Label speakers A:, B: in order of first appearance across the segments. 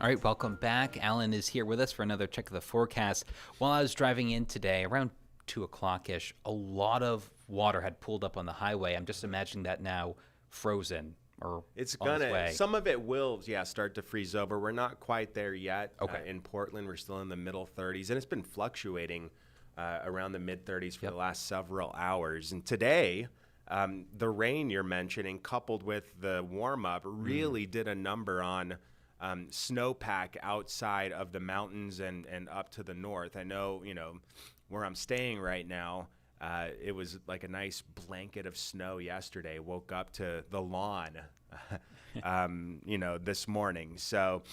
A: All right, welcome back. Alan is here with us for another check of the forecast. While I was driving in today, around 2 o'clock-ish, a lot of water had pooled up on the highway. I'm just imagining that now frozen or
B: It's
A: on its
B: gonna,
A: way.
B: some of it will, start to freeze over. We're not quite there yet.
A: Okay.
B: In Portland, we're still in the middle 30s, and it's been fluctuating around the mid 30s for the last several hours. And today, the rain you're mentioning, coupled with the warm up, really did a number on snowpack outside of the mountains and up to the north. I know, where I'm staying right now, it was like a nice blanket of snow yesterday. Woke up to the lawn, this morning. So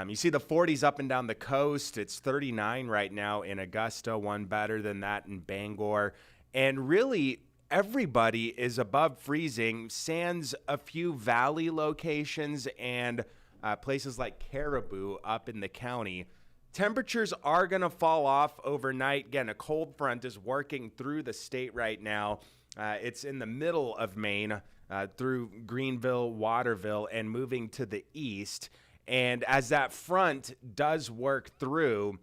B: you see the 40s up and down the coast. It's 39 right now in Augusta, one better than that in Bangor. And really, everybody is above freezing, sans a few valley locations and places like Caribou up in the county. Temperatures are going to fall off overnight. Again, a cold front is working through the state right now. It's in the middle of Maine through Greenville, Waterville, and moving to the east. And as that front does work through,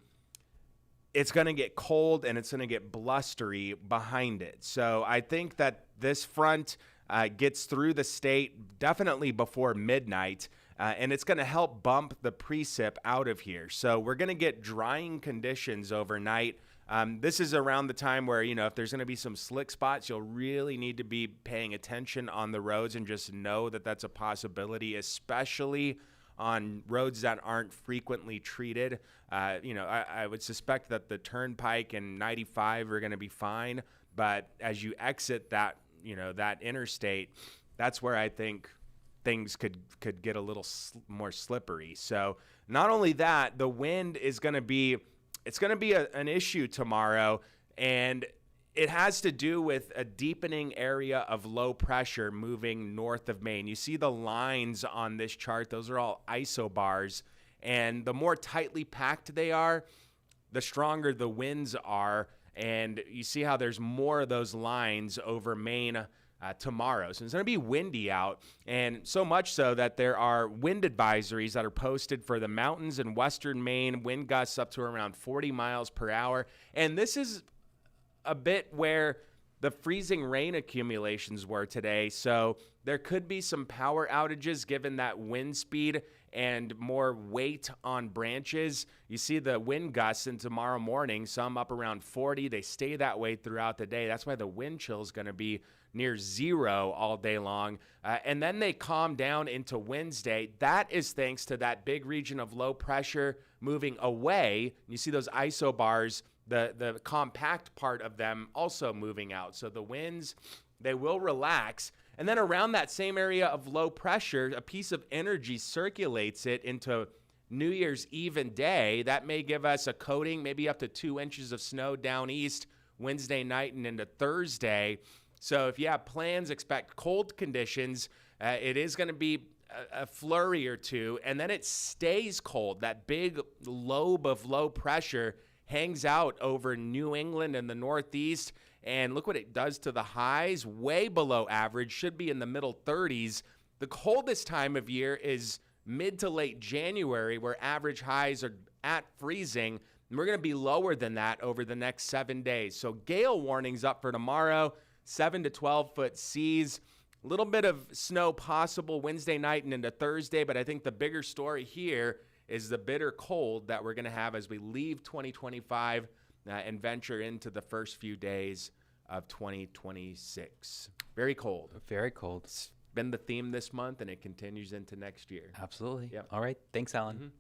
B: it's going to get cold and it's going to get blustery behind it. So I think that this front gets through the state definitely before midnight. And it's going to help bump the precip out of here. So we're going to get drying conditions overnight. This is around the time where, if there's going to be some slick spots, you'll really need to be paying attention on the roads and just know that that's a possibility, especially on roads that aren't frequently treated. I would suspect that the Turnpike and 95 are going to be fine. But as you exit that, that interstate, that's where I think things could get a little more slippery. So not only that, the wind is going to be, an issue tomorrow, and it has to do with a deepening area of low pressure moving north of Maine. You see the lines on this chart. Those are all isobars, and the more tightly packed they are, the stronger the winds are, and you see how there's more of those lines over Maine tomorrow. So it's going to be windy out, and so much so that there are wind advisories that are posted for the mountains in western Maine, wind gusts up to around 40 miles per hour. And this is a bit where the freezing rain accumulations were today. So there could be some power outages given that wind speed and more weight on branches. You see the wind gusts in tomorrow morning, some up around 40. They stay that way throughout the day. That's why the wind chill is going to be near zero all day long. And then they calm down into Wednesday. That is thanks to that big region of low pressure moving away. You see those isobars, the compact part of them also moving out. So the winds, they will relax. And then around that same area of low pressure, a piece of energy circulates it into New Year's Eve and day. That may give us a coating, maybe up to 2 inches of snow down east Wednesday night and into Thursday. So if you have plans, expect cold conditions. It is going to be a flurry or two, and then it stays cold. That big lobe of low pressure hangs out over New England and the Northeast, and look what it does to the highs, way below average, should be in the middle 30s. The coldest time of year is mid to late January, where average highs are at freezing, and we're going to be lower than that over the next 7 days. So gale warnings up for tomorrow. 7 to 12 foot seas, a little bit of snow possible Wednesday night and into Thursday, but I think the bigger story here is the bitter cold that we're going to have as we leave 2025 and venture into the first few days of 2026. Very cold.
A: Very cold.
B: It's been the theme this month, and it continues into next year.
A: Absolutely.
B: Yep.
A: All right. Thanks, Alan.